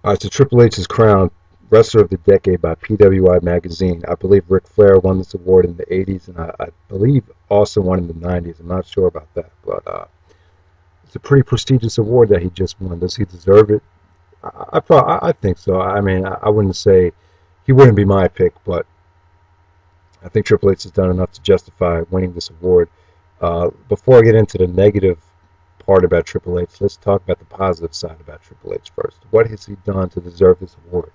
So Triple H is crowned Wrestler of the Decade by PWI magazine. I believe Ric Flair won this award in the 80s, and I believe also won in the 90s. I'm not sure about that, but it's a pretty prestigious award that he just won. Does he deserve it? I think so. I mean, I wouldn't say he wouldn't be my pick, but I think Triple H has done enough to justify winning this award. Before I get into the negative part about Triple H, let's talk about the positive side about Triple H first. What has he done to deserve this award?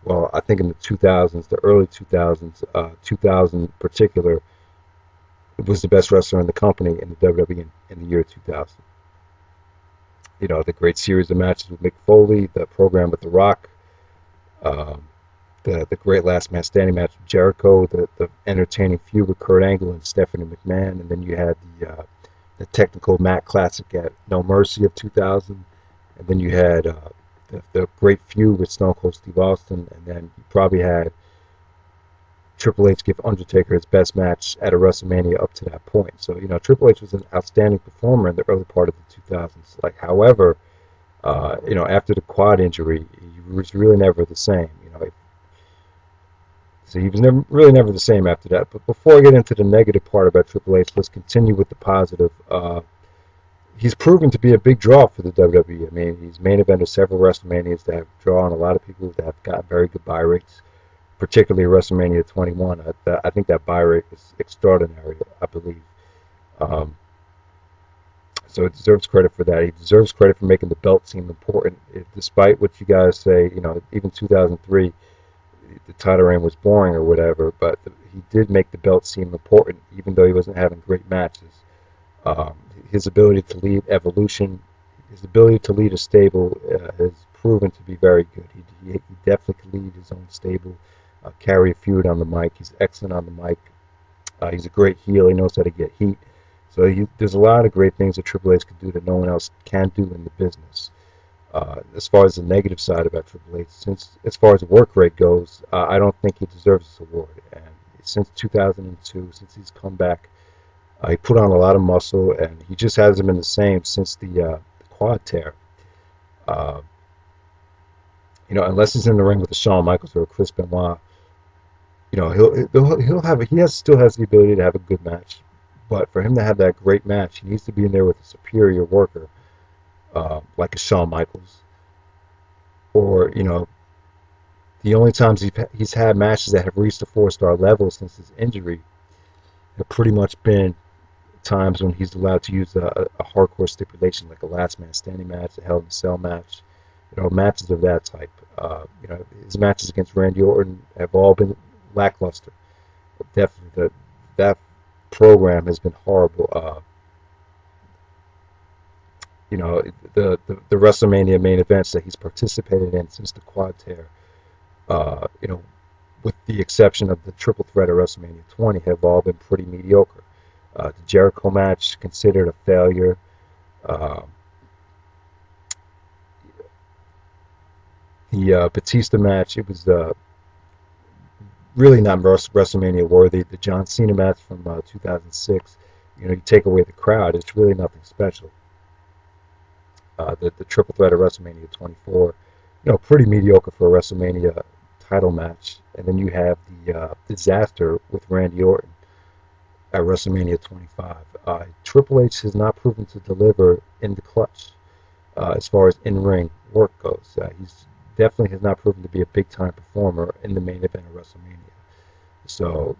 Well, I think in the 2000s, the early 2000s, 2000 in particular, was the best wrestler in the company in the WWE in the year 2000. You know, the great series of matches with Mick Foley, the program with The Rock, um, the great last man standing match with Jericho, the entertaining feud with Kurt Angle and Stephanie McMahon, and then you had the technical mat classic at No Mercy of 2000, and then you had the great feud with Stone Cold Steve Austin, and then you probably had Triple H give Undertaker his best match at a WrestleMania up to that point. So, you know, Triple H was an outstanding performer in the early part of the 2000s. Like, however, you know, after the quad injury, he was really never the same. You know, so he was never the same after that. But before I get into the negative part about Triple H, let's continue with the positive. He's proven to be a big draw for the WWE. I mean, he's main evented several WrestleManias that have drawn a lot of people that have got very good buy rates, particularly WrestleMania 21. I think that buy rate was extraordinary, I believe. Um, so it deserves credit for that. He deserves credit for making the belt seem important. Despite what you guys say, you know, even 2003, the title reign was boring or whatever, but he did make the belt seem important, even though he wasn't having great matches. Um, his ability to lead Evolution, his ability to lead a stable has proven to be very good. He definitely can lead his own stable, carry a feud on the mic. He's excellent on the mic. He's a great heel. He knows how to get heat. So there's a lot of great things that Triple H can do that no one else can do in the business. As far as the negative side about Triple H, as far as the work rate goes, I don't think he deserves this award. And since 2002, since he's come back, he put on a lot of muscle, and he just hasn't been the same since the quad tear. Uh, you know, unless he's in the ring with a Shawn Michaels or a Chris Benoit, you know, still has the ability to have a good match. But for him to have that great match, he needs to be in there with a superior worker, like a Shawn Michaels, or, you know, the only times he's had matches that have reached the 4-star level since his injury have pretty much been times when he's allowed to use a hardcore stipulation, like a last man standing match, a Hell in a Cell match, you know, matches of that type. You know, his matches against Randy Orton have all been lackluster. Definitely, that program has been horrible. You know, the WrestleMania main events that he's participated in since the quad tear, you know, with the exception of the triple threat of WrestleMania 20, have all been pretty mediocre. The Jericho match considered a failure. Um, the Bautista match, it was really not WrestleMania worthy. The John Cena match from 2006, you know, you take away the crowd, it's really nothing special. The triple threat of WrestleMania 24, you know, pretty mediocre for a WrestleMania title match. And then you have the disaster with Randy Orton at WrestleMania 25. Triple H has not proven to deliver in the clutch as far as in-ring work goes. He's definitely has not proven to be a big-time performer in the main event of WrestleMania. So,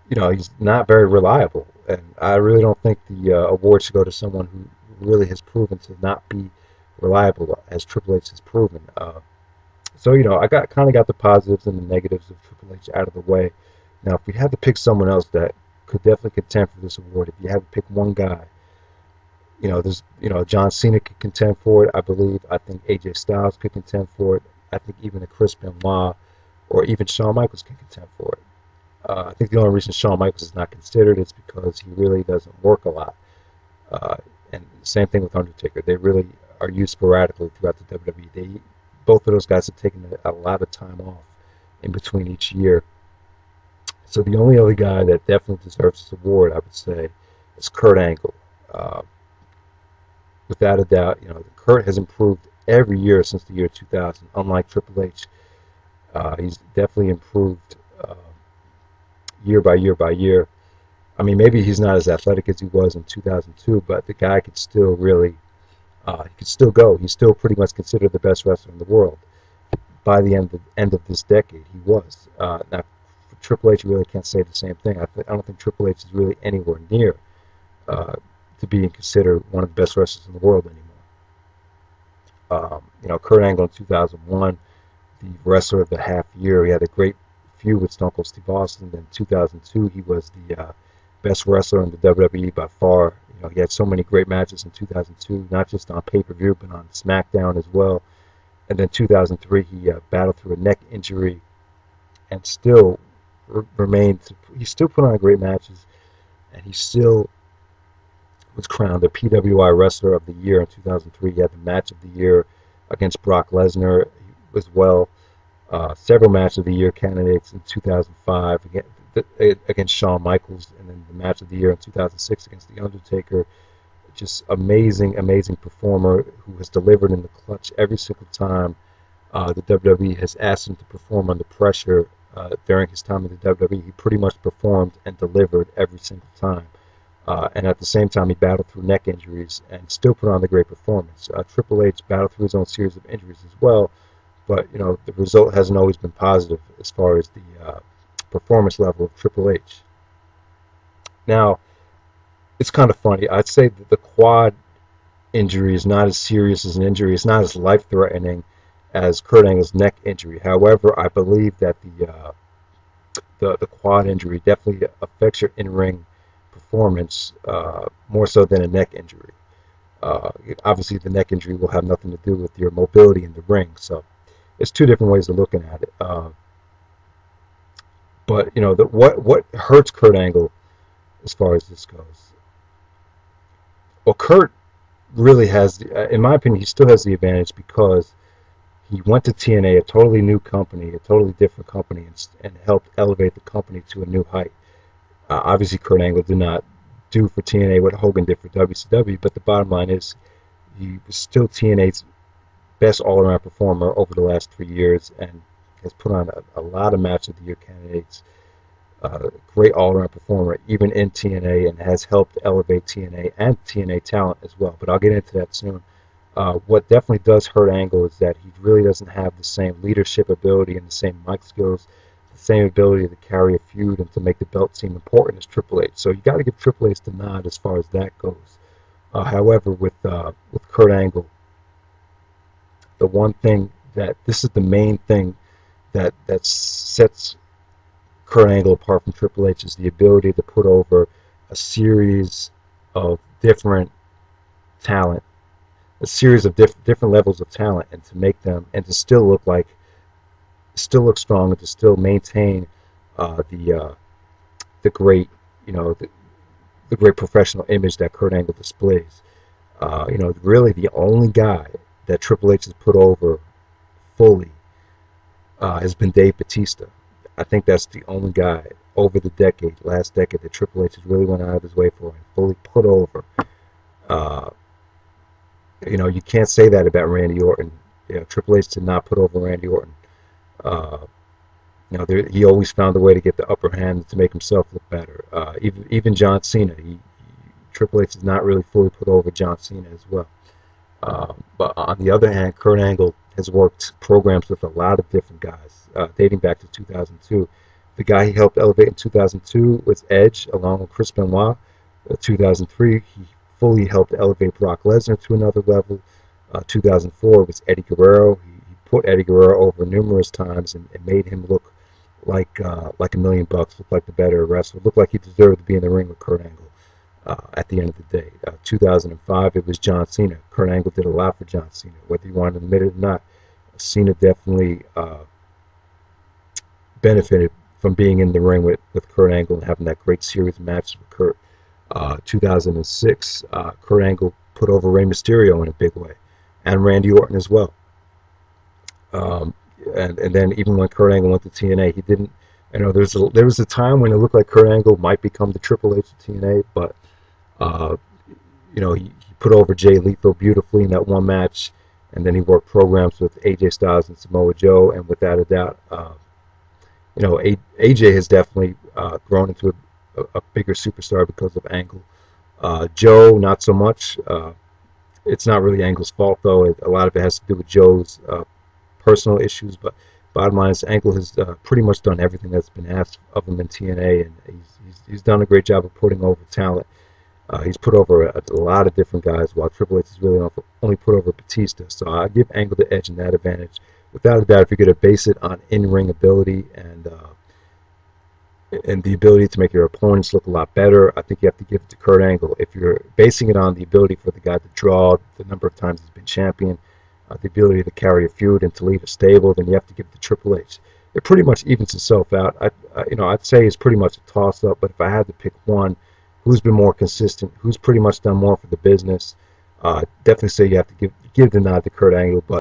you know, he's not very reliable, and I really don't think the award should go to someone who really has proven to not be reliable, as Triple H has proven. So, you know, I kind of got the positives and the negatives of Triple H out of the way. Now, if we had to pick someone else that could definitely contend for this award, if you had to pick one guy, you know, John Cena could contend for it, I believe. I think AJ Styles could contend for it. I think even a Chris Benoit or even Shawn Michaels can contend for it. I think the only reason Shawn Michaels is not considered is because he really doesn't work a lot. Uh, and same thing with Undertaker. They really are used sporadically throughout the WWE. Both of those guys have taken a lot of time off in between each year. So the only other guy that definitely deserves this award, I would say, is Kurt Angle. Uh, Without a doubt, you know, Kurt has improved every year since the year 2000. Unlike Triple H, he's definitely improved year by year by year. I mean, maybe he's not as athletic as he was in 2002, but the guy could still really, he could still go. He's still pretty much considered the best wrestler in the world. By the end of this decade, he was. Now, for Triple H, you really can't say the same thing. I don't think Triple H is really anywhere near to being considered one of the best wrestlers in the world anymore. Kurt Angle in 2001, the wrestler of the half year, he had a great feud with Stone Cold Steve Austin. In 2002, he was the best wrestler in the WWE by far. He had so many great matches in 2002, not just on pay-per-view, but on SmackDown as well. And then 2003, he battled through a neck injury and still remained. He still put on great matches, and he still was crowned the PWI Wrestler of the Year in 2003. He had the Match of the Year against Brock Lesnar as well. Several Match of the Year candidates in 2005 against Shawn Michaels, and then the Match of the Year in 2006 against The Undertaker. Just amazing performer who has delivered in the clutch every single time the WWE has asked him to perform under pressure. During his time in the WWE, he pretty much performed and delivered every single time. And at the same time, he battled through neck injuries and still put on the great performance. Triple H battled through his own series of injuries as well, but the result hasn't always been positive as far as the performance level of Triple H. Now, it's kind of funny. I'd say that the quad injury is not as serious as an injury. It's not as life-threatening as Kurt Angle's neck injury. However, I believe that the quad injury definitely affects your in-ring performance more so than a neck injury. Obviously, the neck injury will have nothing to do with your mobility in the ring. So it's two different ways of looking at it. But what hurts Kurt Angle as far as this goes? Well, Kurt really has, in my opinion, he still has the advantage because he went to TNA, a totally new company, a totally different company, and helped elevate the company to a new height. Obviously, Kurt Angle did not do for TNA what Hogan did for WCW, but the bottom line is he was still TNA's best all-around performer over the last 3 years and has put on a lot of Match of the Year candidates. Great all-around performer, even in TNA, and has helped elevate TNA and TNA talent as well. But I'll get into that soon. What definitely does hurt Angle is that he really doesn't have the same leadership ability and the same mic skills, the same ability to carry a feud and to make the belt seem important as Triple H. So you got to give Triple H the nod as far as that goes. However, with Kurt Angle, the one thing this is the main thing that sets Kurt Angle apart from Triple H is the ability to put over a series of different talent, a series of different levels of talent, and to make them and to still look strong and to still maintain the great the great professional image that Kurt Angle displays. Really the only guy that Triple H has put over fully has been Dave Bautista. I think that's the only guy over the last decade, that Triple H has really went out of his way for and fully put over. You can't say that about Randy Orton. Triple H did not put over Randy Orton. He always found a way to get the upper hand to make himself look better. Even John Cena, Triple H has not really fully put over John Cena as well. But on the other hand, Kurt Angle has worked programs with a lot of different guys, dating back to 2002. The guy he helped elevate in 2002 was Edge, along with Chris Benoit. 2003, he fully helped elevate Brock Lesnar to another level. 2004 was Eddie Guerrero. He put Eddie Guerrero over numerous times and made him look like $1 million, look like the better wrestler, look like he deserved to be in the ring with Kurt Angle. At the end of the day, 2005, it was John Cena. Kurt Angle did a lot for John Cena, whether you want to admit it or not. Cena definitely benefited from being in the ring with Kurt Angle and having that great series of matches with Kurt. 2006, Kurt Angle put over Rey Mysterio in a big way, and Randy Orton as well. And then even when Kurt Angle went to TNA, he didn't. There was a time when it looked like Kurt Angle might become the Triple H of TNA, but. He put over Jay Lethal beautifully in that one match. and then he worked programs with AJ Styles and Samoa Joe, and without a doubt, AJ has definitely grown into a bigger superstar because of Angle. Joe, not so much. It's not really Angle's fault, though. A lot of it has to do with Joe's personal issues, but bottom line is Angle has pretty much done everything that's been asked of him in TNA, and he's done a great job of putting over talent. He's put over a lot of different guys, while Triple H has really only put over Bautista. So I give Angle the edge in that advantage. Without a doubt, if you're going to base it on in-ring ability and the ability to make your opponents look a lot better, I think you have to give it to Kurt Angle. If you're basing it on the ability for the guy to draw, the number of times he's been champion, the ability to carry a feud and to lead a stable, then you have to give it to Triple H. It pretty much evens itself out. I'd say it's pretty much a toss-up, but if I had to pick one, who's been more consistent, who's pretty much done more for the business, definitely say you have to give the nod to Kurt Angle, but